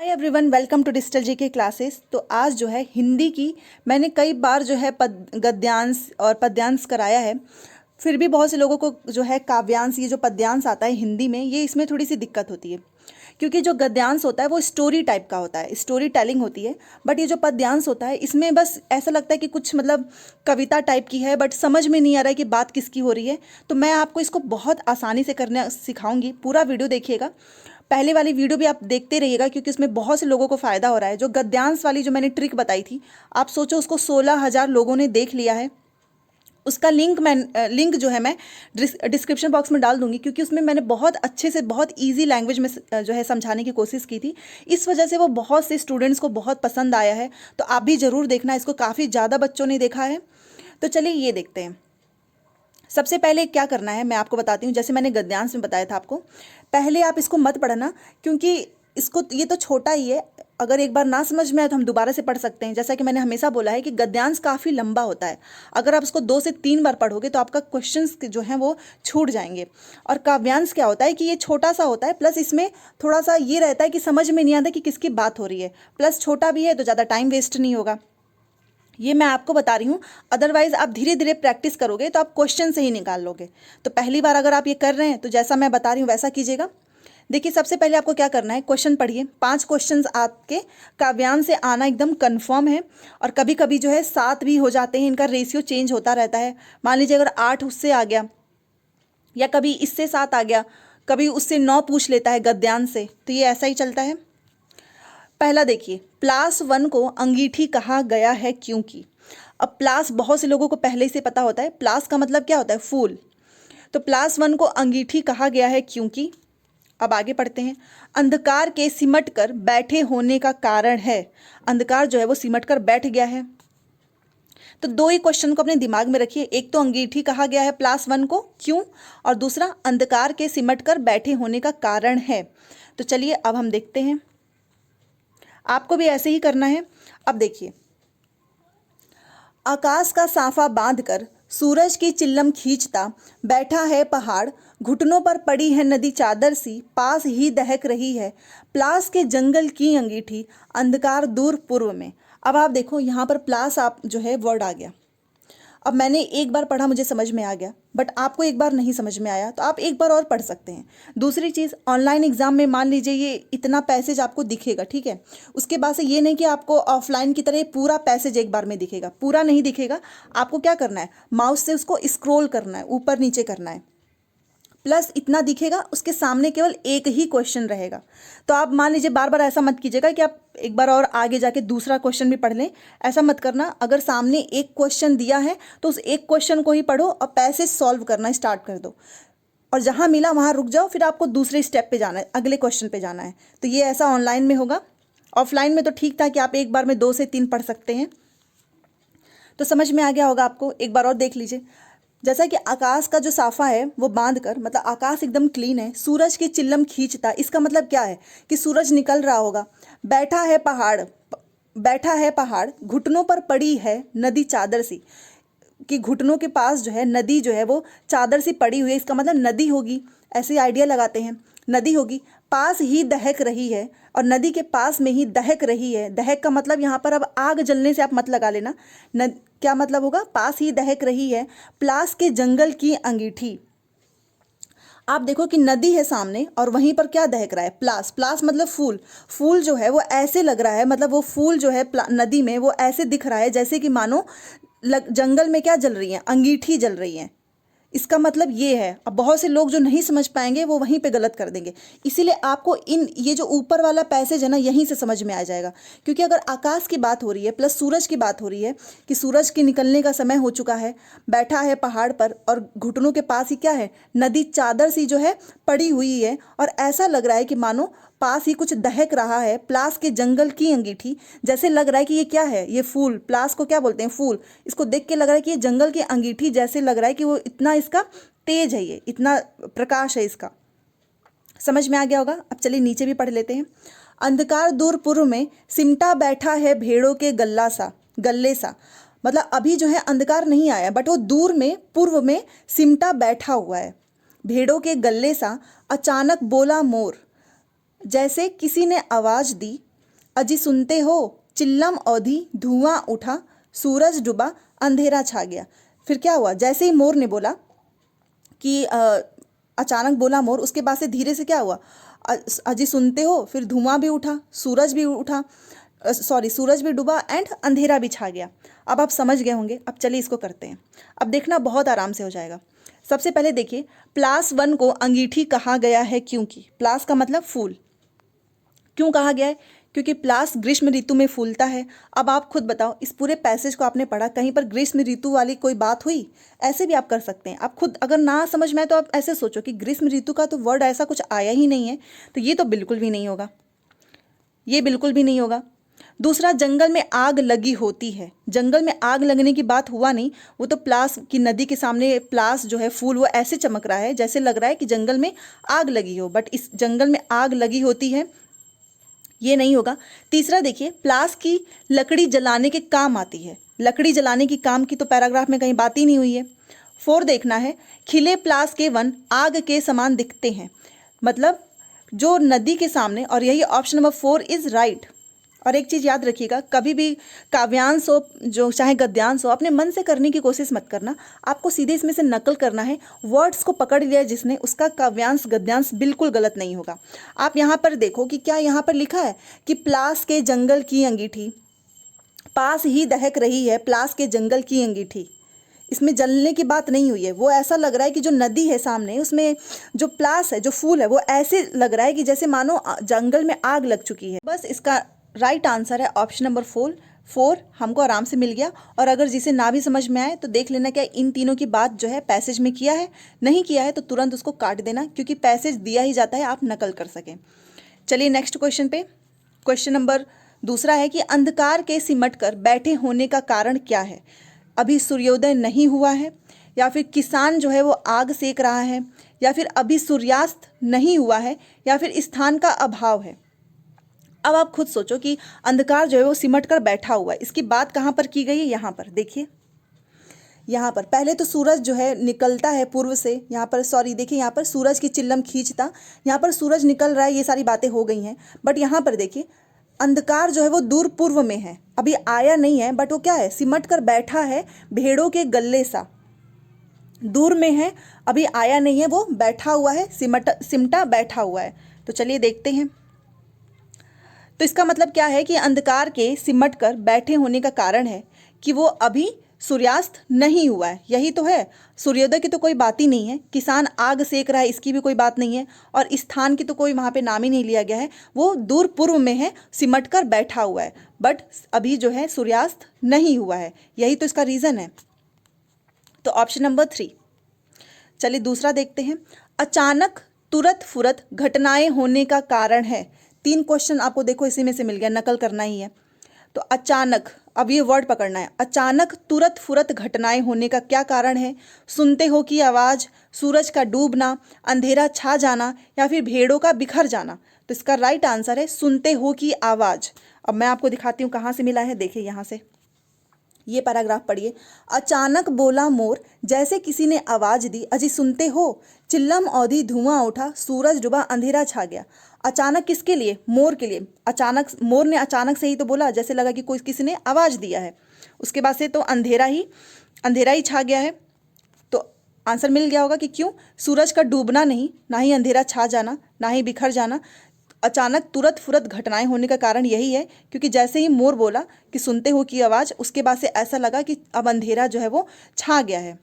Hi everyone, welcome to digital G K classes. तो आज जो है हिंदी की मैंने कई बार जो है गद्यांश और पद्यांश कराया है। फिर भी बहुत से लोगों को जो है काव्यांश, ये जो पद्यांश आता है हिंदी में, ये इसमें थोड़ी सी दिक्कत होती है क्योंकि जो गद्यांश होता है वो स्टोरी टाइप का होता है, स्टोरी टेलिंग होती है। बट ये जो पद्यांश होता है इसमें बस ऐसा लगता है कि कुछ मतलब कविता टाइप की है, बट समझ में नहीं आ रहा है कि बात किसकी हो रही है। तो मैं आपको इसको बहुत आसानी से करना सिखाऊंगी। पूरा वीडियो देखिएगा, पहले वाली वीडियो भी आप देखते रहिएगा क्योंकि इसमें बहुत से लोगों को फ़ायदा हो रहा है। जो गद्यांश वाली जो मैंने ट्रिक बताई थी, आप सोचो उसको 16,000 लोगों ने देख लिया है। उसका लिंक जो है मैं डिस्क्रिप्शन बॉक्स में डाल दूंगी क्योंकि उसमें मैंने बहुत अच्छे से बहुत इजी लैंग्वेज में जो है समझाने की कोशिश की थी। इस वजह से वो बहुत से स्टूडेंट्स को बहुत पसंद आया है। तो आप भी ज़रूर देखना, इसको काफ़ी ज़्यादा बच्चों ने देखा है। तो चलिए ये देखते हैं। सबसे पहले क्या करना है मैं आपको बताती हूँ। जैसे मैंने गद्यांश में बताया था आपको, पहले आप इसको मत पढ़ना क्योंकि इसको ये तो छोटा ही है। अगर एक बार ना समझ में आए तो हम दोबारा से पढ़ सकते हैं। जैसा कि मैंने हमेशा बोला है कि गद्यांश काफ़ी लंबा होता है। अगर आप इसको 2 से 3 बार पढ़ोगे तो आपका क्वेश्चंस जो हैं वो छूट जाएंगे। और काव्यांश क्या होता है कि ये छोटा सा होता है, प्लस इसमें थोड़ा सा ये रहता है कि समझ में नहीं आता कि किसकी बात हो रही है, प्लस छोटा भी है तो ज़्यादा टाइम वेस्ट नहीं होगा। ये मैं आपको बता रही हूँ। अदरवाइज आप धीरे धीरे प्रैक्टिस करोगे तो आप क्वेश्चन से ही निकाल लोगे। तो पहली बार अगर आप ये कर रहे हैं तो जैसा मैं बता रही हूँ वैसा कीजिएगा। देखिए, सबसे पहले आपको क्या करना है, क्वेश्चन पढ़िए। 5 क्वेश्चंस आपके काव्यांश से आना एकदम कंफर्म है। और कभी कभी जो है 7 भी हो जाते हैं, इनका रेशियो चेंज होता रहता है। मान लीजिए अगर 8 उससे आ गया या कभी इससे 7 आ गया, कभी उससे 9 पूछ लेता है गद्यांश से, तो ये ऐसा ही चलता है। पहला देखिए, प्लास 1 को अंगीठी कहा गया है क्योंकि। अब प्लास बहुत से लोगों को पहले से पता होता है, प्लास का मतलब क्या होता है, फूल। तो प्लास 1 को अंगीठी कहा गया है क्योंकि। अब आगे पढ़ते हैं। अंधकार के सिमट कर बैठे होने का कारण है। अंधकार जो है वो सिमट कर बैठ गया है। तो 2 ही क्वेश्चन को अपने दिमाग में रखिए। एक तो अंगीठी कहा गया है प्लास 1 को क्यों, और दूसरा अंधकार के सिमट कर बैठे होने का कारण है। तो चलिए अब हम देखते हैं। आपको भी ऐसे ही करना है। अब देखिए, आकाश का साफा बांधकर सूरज की चिल्लम खींचता बैठा है पहाड़, घुटनों पर पड़ी है नदी चादर सी, पास ही दहक रही है प्लास के जंगल की अंगीठी, अंधकार दूर पूर्व में। अब आप देखो यहाँ पर प्लास आप जो है वर्ड आ गया। अब मैंने एक बार पढ़ा, मुझे समझ में आ गया, बट आपको एक बार नहीं समझ में आया तो आप एक बार और पढ़ सकते हैं। दूसरी चीज़, ऑनलाइन एग्जाम में मान लीजिए ये इतना पैसेज आपको दिखेगा, ठीक है। उसके बाद से ये नहीं कि आपको ऑफलाइन की तरह पूरा पैसेज एक बार में दिखेगा, पूरा नहीं दिखेगा। आपको क्या करना है, माउस से उसको स्क्रॉल करना है, ऊपर नीचे करना है। प्लस इतना दिखेगा, उसके सामने केवल एक ही क्वेश्चन रहेगा। तो आप मान लीजिए बार बार ऐसा मत कीजिएगा कि आप एक बार और आगे जाके दूसरा क्वेश्चन भी पढ़ लें। ऐसा मत करना। अगर सामने एक क्वेश्चन दिया है तो उस एक क्वेश्चन को ही पढ़ो और पैसेज सॉल्व करना स्टार्ट कर दो। और जहाँ मिला वहाँ रुक जाओ, फिर आपको दूसरे स्टेप पे जाना है, अगले क्वेश्चन पे जाना है। तो ये ऐसा ऑनलाइन में होगा। ऑफलाइन में तो ठीक था कि आप एक बार में 2 से 3 पढ़ सकते हैं। तो समझ में आ गया होगा आपको। एक बार और देख लीजिए। जैसा कि आकाश का जो साफा है वो बांध कर, मतलब आकाश एकदम क्लीन है, सूरज की चिल्लम खींचता, इसका मतलब क्या है कि सूरज निकल रहा होगा। बैठा है पहाड़, बैठा है पहाड़, घुटनों पर पड़ी है नदी चादर सी, कि घुटनों के पास जो है नदी जो है वो चादर सी पड़ी हुई है, इसका मतलब नदी होगी। ऐसे आइडिया लगाते हैं, नदी होगी। पास ही दहक रही है, और नदी के पास में ही दहक रही है। दहक का मतलब यहाँ पर अब आग जलने से आप मत लगा लेना। क्या मतलब होगा, पास ही दहक रही है प्लास के जंगल की अंगीठी। आप देखो कि नदी है सामने और वहीं पर क्या दहक रहा है, प्लास। प्लास मतलब फूल। फूल जो है वो ऐसे लग रहा है, मतलब वो फूल जो है नदी में वो ऐसे दिख रहा है जैसे कि मानो जंगल में क्या जल रही है, अंगीठी जल रही है। इसका मतलब ये है। अब बहुत से लोग जो नहीं समझ पाएंगे वो वहीं पे गलत कर देंगे। इसीलिए आपको ये जो ऊपर वाला पैसेज है ना, यहीं से समझ में आ जाएगा। क्योंकि अगर आकाश की बात हो रही है प्लस सूरज की बात हो रही है कि सूरज के निकलने का समय हो चुका है, बैठा है पहाड़ पर, और घुटनों के पास ही क्या है, नदी चादर सी जो है पड़ी हुई है, और ऐसा लग रहा है कि मानो पास ही कुछ दहक रहा है प्लास के जंगल की अंगीठी। जैसे लग रहा है कि ये क्या है, ये फूल। प्लास को क्या बोलते हैं, फूल। इसको देख के लग रहा है कि ये जंगल की अंगीठी, जैसे लग रहा है कि वो इतना इसका तेज है, ये इतना प्रकाश है इसका। समझ में आ गया होगा। अब चलिए नीचे भी पढ़ लेते हैं। अंधकार दूर पूर्व में सिमटा बैठा है भेड़ों के गल्ले सा। मतलब अभी जो है अंधकार नहीं आया, बट वो दूर में पूर्व में सिमटा बैठा हुआ है भेड़ों के गल्ले सा। अचानक बोला मोर, जैसे किसी ने आवाज दी अजी सुनते हो, चिल्लम औधी, धुआं उठा, सूरज डूबा, अंधेरा छा गया। फिर क्या हुआ, जैसे ही मोर ने बोला कि अचानक बोला मोर, उसके बाद से धीरे से क्या हुआ, अजी सुनते हो, फिर धुआं भी उठा, सूरज भी उठा, सूरज भी डूबा एंड अंधेरा भी छा गया। अब आप समझ गए होंगे। अब चलिए इसको करते हैं। अब देखना बहुत आराम से हो जाएगा। सबसे पहले देखिए, +1 को अंगीठी कहा गया है क्योंकि, प्लास का मतलब फूल, क्यों कहा गया है, क्योंकि प्लास ग्रीष्म ऋतु में फूलता है। अब आप खुद बताओ, इस पूरे पैसेज को आपने पढ़ा, कहीं पर ग्रीष्म ऋतु वाली कोई बात हुई? ऐसे भी आप कर सकते हैं। आप खुद अगर ना समझ में आए तो आप ऐसे सोचो कि ग्रीष्म ऋतु का तो वर्ड ऐसा कुछ आया ही नहीं है, तो ये तो बिल्कुल भी नहीं होगा, ये बिल्कुल भी नहीं होगा। दूसरा, जंगल में आग लगी होती है। जंगल में आग लगने की बात हुआ नहीं, वो तो प्लास की नदी के सामने प्लास जो है फूल वो ऐसे चमक रहा है जैसे लग रहा है कि जंगल में आग लगी हो, बट इस जंगल में आग लगी होती है, ये नहीं होगा। तीसरा देखिए, प्लास की लकड़ी जलाने के काम आती है। लकड़ी जलाने की काम की तो पैराग्राफ में कहीं बात ही नहीं हुई है। 4 देखना है, खिले प्लास के वन आग के समान दिखते हैं, मतलब जो नदी के सामने, और यही ऑप्शन नंबर 4 इज राइट। और एक चीज़ याद रखिएगा, कभी भी काव्यांश हो जो चाहे गद्यांश हो, अपने मन से करने की कोशिश मत करना, आपको सीधे इसमें से नकल करना है। वर्ड्स को पकड़ लिया जिसने, उसका काव्यांश गद्यांश बिल्कुल गलत नहीं होगा। आप यहाँ पर देखो कि क्या यहाँ पर लिखा है कि प्लास के जंगल की अंगीठी पास ही दहक रही है, प्लास के जंगल की अंगीठी, इसमें जलने की बात नहीं हुई है। वो ऐसा लग रहा है कि जो नदी है सामने, उसमें जो प्लास है, जो फूल है, वो ऐसे लग रहा है कि जैसे मानो जंगल में आग लग चुकी है। बस इसका राइट आंसर है ऑप्शन नंबर 4 हमको आराम से मिल गया। और अगर जिसे ना भी समझ में आए तो देख लेना क्या इन तीनों की बात जो है पैसेज में किया है, नहीं किया है तो तुरंत उसको काट देना, क्योंकि पैसेज दिया ही जाता है, आप नकल कर सकें। चलिए नेक्स्ट क्वेश्चन पे। क्वेश्चन नंबर दूसरा है कि अंधकार के सिमट कर बैठे होने का कारण क्या है। अभी सूर्योदय नहीं हुआ है, या फिर किसान जो है वो आग सेक रहा है, या फिर अभी सूर्यास्त नहीं हुआ है, या फिर स्थान का अभाव है। अब आप खुद सोचो कि अंधकार जो है वो सिमट कर बैठा हुआ है, इसकी बात कहाँ पर की गई है। यहाँ पर देखिए, यहाँ पर पहले तो सूरज जो है निकलता है पूर्व से, यहाँ पर देखिए, यहाँ पर सूरज की चिल्लम खींचता, यहाँ पर सूरज निकल रहा है, ये सारी बातें हो गई हैं। बट यहाँ पर देखिए, अंधकार जो है वो दूर पूर्व में है, अभी आया नहीं है, बट वो क्या है, सिमट कर बैठा है भेड़ों के गले सा, दूर में है, अभी आया नहीं है, वो बैठा हुआ है, सिमटा बैठा हुआ है। तो चलिए देखते हैं। तो इसका मतलब क्या है कि अंधकार के सिमट कर बैठे होने का कारण है कि वो अभी सूर्यास्त नहीं हुआ है, यही तो है। सूर्योदय की तो कोई बात ही नहीं है, किसान आग सेक रहा है इसकी भी कोई बात नहीं है, और स्थान की तो कोई वहाँ पे नाम ही नहीं लिया गया है, वो दूर पूर्व में है, सिमट कर बैठा हुआ है, बट अभी जो है सूर्यास्त नहीं हुआ है, यही तो इसका रीज़न है। तो ऑप्शन नंबर 3। चलिए दूसरा देखते हैं। अचानक तुरत फुरत घटनाएं होने का कारण है। 3 क्वेश्चन आपको देखो इसी में से मिल गया, नकल करना ही है। तो अचानक, अब ये वर्ड पकड़ना है, अचानक तुरत फुरत घटनाएं होने का क्या कारण है। सुनते हो की आवाज़, सूरज का डूबना, अंधेरा छा जाना, या फिर भेड़ों का बिखर जाना। तो इसका राइट आंसर है सुनते हो की आवाज़। अब मैं आपको दिखाती हूँ कहाँ से मिला है, देखिए यहाँ से, ये पैराग्राफ पढ़िए। अचानक बोला मोर, जैसे किसी ने आवाज दी, अजी सुनते हो, चिल्लम औधी, धुआं उठा, सूरज डूबा, अंधेरा छा गया। अचानक किसके लिए, मोर के लिए। अचानक मोर ने अचानक से ही तो बोला, जैसे लगा कि कोई किसी ने आवाज दिया है, उसके बाद से तो अंधेरा ही छा गया है। तो आंसर मिल गया होगा कि क्यों, सूरज का डूबना नहीं, ना ही अंधेरा छा जाना, ना ही बिखर जाना। अचानक तुरत फुरत घटनाएं होने का कारण यही है क्योंकि जैसे ही मोर बोला कि सुनते हो की आवाज़, उसके बाद से ऐसा लगा कि अब अंधेरा जो है वो छा गया है।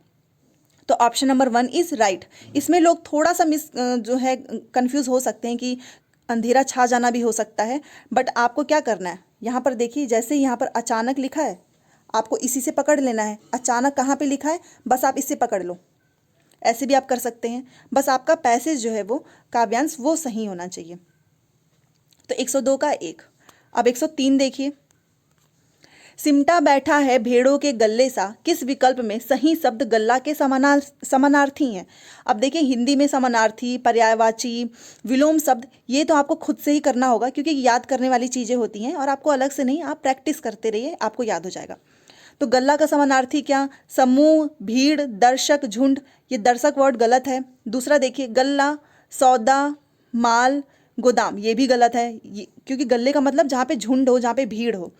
तो ऑप्शन नंबर 1 इज़ राइट। इसमें लोग थोड़ा सा जो है कंफ्यूज हो सकते हैं कि अंधेरा छा जाना भी हो सकता है, बट आपको क्या करना है, यहाँ पर देखिए, जैसे यहाँ पर अचानक लिखा है, आपको इसी से पकड़ लेना है। अचानक कहाँ पे लिखा है, बस आप इससे पकड़ लो। ऐसे भी आप कर सकते हैं, बस आपका पैसेज जो है वो काव्यांश वो सही होना चाहिए। तो 102 का 1। अब 103 देखिए। सिमटा बैठा है भेड़ों के गले सा, किस विकल्प में सही शब्द गल्ला के समानार्थी हैं। अब देखिए, हिंदी में समानार्थी, पर्यायवाची, विलोम शब्द, ये तो आपको खुद से ही करना होगा क्योंकि याद करने वाली चीज़ें होती हैं और आपको अलग से नहीं, आप प्रैक्टिस करते रहिए, आपको याद हो जाएगा। तो गल्ला का समानार्थी क्या, समूह, भीड़, दर्शक, झुंड। ये दर्शक वर्ड गलत है। दूसरा देखिए, गल्ला, सौदा, माल, गोदाम, ये भी गलत है, क्योंकि गल्ले का मतलब जहाँ पे झुंड हो, जहाँ पे भीड़ हो।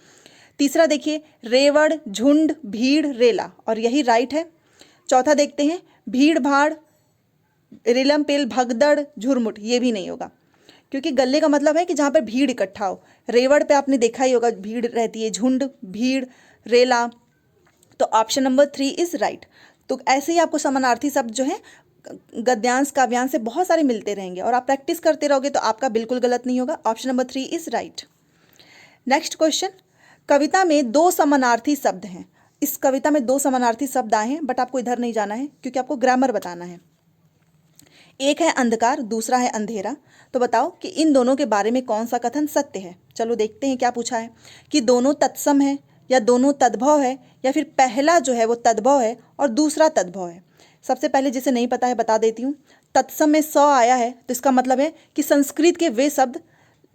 तीसरा देखिए, रेवड़, झुंड, भीड़, रेला, और यही राइट है। चौथा देखते हैं, भीड़ भाड़, रेलम पेल, भगदड़, झुरमुट, ये भी नहीं होगा, क्योंकि गल्ले का मतलब है कि जहाँ पर भीड़ इकट्ठा हो। रेवड़ पे आपने देखा ही होगा, भीड़ रहती है, झुंड, भीड़, रेला, तो ऑप्शन नंबर 3 इज राइट। तो ऐसे ही आपको समानार्थी शब्द जो है गद्यांश काव्यांश से बहुत सारे मिलते रहेंगे, और आप प्रैक्टिस करते रहोगे तो आपका बिल्कुल गलत नहीं होगा। Option number 3 is right. Next question, कविता में 2 समानार्थी शब्द हैं। इस कविता में 2 समानार्थी शब्द आए हैं, बट आपको इधर नहीं जाना है क्योंकि आपको ग्रामर बताना है। एक है अंधकार, दूसरा है अंधेरा। तो बताओ कि इन दोनों के बारे में कौन सा कथन सत्य है। चलो देखते हैं क्या पूछा है, कि दोनों तत्सम है, या दोनों तद्भव है, या फिर पहला जो है वो तद्भव है और दूसरा तद्भव है। सबसे पहले जिसे नहीं पता है बता देती हूँ, तत्सम में स आया है तो इसका मतलब है कि संस्कृत के वे शब्द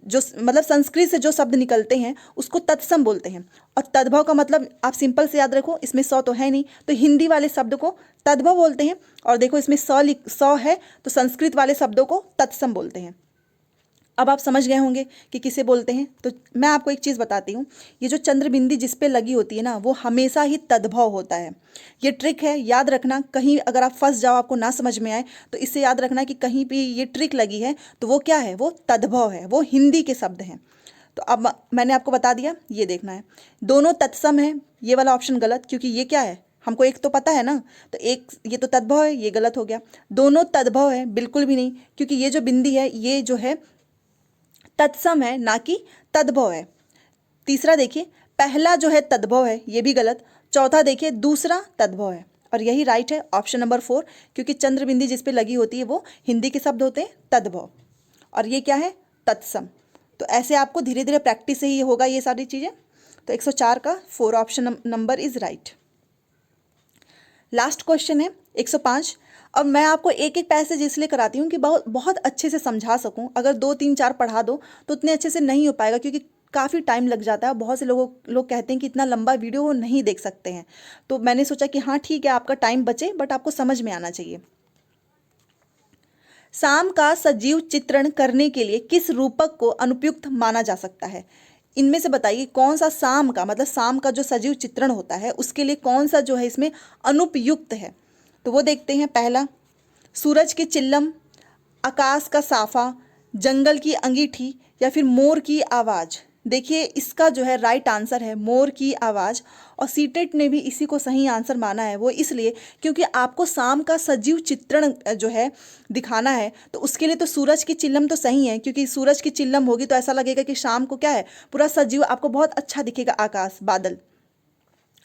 जो मतलब संस्कृत से जो शब्द निकलते हैं उसको तत्सम बोलते हैं। और तद्भव का मतलब आप सिंपल से याद रखो, इसमें स तो है नहीं, तो हिंदी वाले शब्द को तद्भव बोलते हैं। और देखो इसमें स है तो संस्कृत वाले शब्दों को तत्सम बोलते हैं। अब आप समझ गए होंगे कि किसे बोलते हैं। तो मैं आपको एक चीज़ बताती हूँ, ये जो चंद्रबिंदी जिस पे लगी होती है ना, वो हमेशा ही तद्भव होता है। ये ट्रिक है, याद रखना। कहीं अगर आप फंस जाओ, आपको ना समझ में आए, तो इससे याद रखना कि कहीं भी ये ट्रिक लगी है तो वो क्या है, वो तद्भव है, वो हिंदी के शब्द हैं। तो अब मैंने आपको बता दिया, ये देखना है। दोनों तत्सम है, ये वाला ऑप्शन गलत, क्योंकि ये क्या है, हमको एक तो पता है ना, तो एक ये तो तद्भव है, ये गलत हो गया। दोनों तद्भव है, बिल्कुल भी नहीं, क्योंकि ये जो बिंदी है ये जो है तत्सम है, ना कि तद्भव है। तीसरा देखिए, पहला जो है तद्भव है, ये भी गलत। चौथा देखिए, दूसरा तद्भव है, और यही राइट है, ऑप्शन नंबर 4, क्योंकि चंद्रबिंदी जिस पे लगी होती है वो हिंदी के शब्द होते हैं तद्भव, और ये क्या है, तत्सम। तो ऐसे आपको धीरे धीरे प्रैक्टिस से ही होगा ये सारी चीज़ें। तो 104 का 4 option number is right. Last question है 105। अब मैं आपको एक एक पैसेज इसलिए कराती हूँ कि बहुत अच्छे से समझा सकूँ। अगर 2 3 4 पढ़ा दो तो उतने अच्छे से नहीं हो पाएगा, क्योंकि काफ़ी टाइम लग जाता है। बहुत से लोग कहते हैं कि इतना लंबा वीडियो वो नहीं देख सकते हैं, तो मैंने सोचा कि हाँ ठीक है, आपका टाइम बचे, बट आपको समझ में आना चाहिए। शाम का सजीव चित्रण करने के लिए किस रूपक को अनुपयुक्त माना जा सकता है। इनमें से बताइए कौन सा शाम का मतलब शाम का जो सजीव चित्रण होता है उसके लिए कौन सा जो है इसमें अनुपयुक्त है। तो वो देखते हैं। पहला, सूरज की चिल्लम, आकाश का साफा, जंगल की अंगीठी, या फिर मोर की आवाज़। देखिए इसका जो है राइट आंसर है मोर की आवाज़, और सीटेट ने भी इसी को सही आंसर माना है। वो इसलिए क्योंकि आपको शाम का सजीव चित्रण जो है दिखाना है, तो उसके लिए तो सूरज की चिल्लम तो सही है, क्योंकि सूरज की चिल्लम होगी तो ऐसा लगेगा कि शाम को क्या है, पूरा सजीव आपको बहुत अच्छा दिखेगा, आकाश, बादल।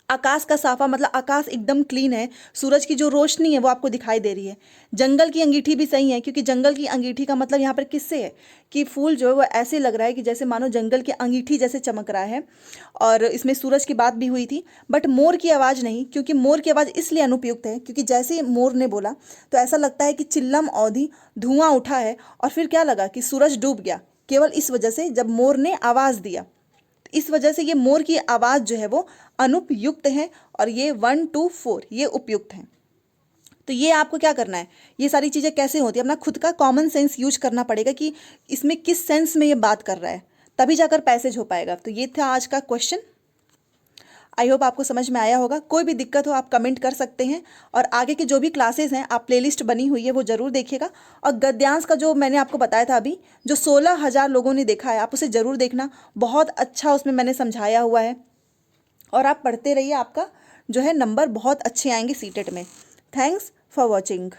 आकाश का साफा मतलब आकाश एकदम क्लीन है, सूरज की जो रोशनी है वो आपको दिखाई दे रही है। जंगल की अंगीठी भी सही है, क्योंकि जंगल की अंगीठी का मतलब यहाँ पर किससे है कि फूल जो है वो ऐसे लग रहा है कि जैसे मानो जंगल की अंगीठी जैसे चमक रहा है, और इसमें सूरज की बात भी हुई थी। बट मोर की आवाज़ नहीं, क्योंकि मोर की आवाज़ इसलिए अनुपयुक्त है क्योंकि जैसे ही मोर ने बोला तो ऐसा लगता है कि चिल्लम औधी, धुआं उठा है, और फिर क्या लगा कि सूरज डूब गया, केवल इस वजह से जब मोर ने आवाज़ दिया। इस वजह से ये मोर की आवाज़ जो है वो अनुपयुक्त है, और ये 1 2 4 ये उपयुक्त हैं। तो ये आपको क्या करना है, ये सारी चीज़ें कैसे होती है, अपना खुद का कॉमन सेंस यूज करना पड़ेगा कि इसमें किस सेंस में ये बात कर रहा है, तभी जाकर पैसेज हो पाएगा। तो ये था आज का क्वेश्चन। आई होप आपको समझ में आया होगा। कोई भी दिक्कत हो आप कमेंट कर सकते हैं, और आगे की जो भी क्लासेस हैं आप प्लेलिस्ट बनी हुई है वो ज़रूर देखिएगा। और गद्यांश का जो मैंने आपको बताया था अभी, जो 16,000 लोगों ने देखा है, आप उसे ज़रूर देखना, बहुत अच्छा उसमें मैंने समझाया हुआ है। और आप पढ़ते रहिए, आपका जो है नंबर बहुत अच्छे आएंगे सीटेट में। Thanks for watching.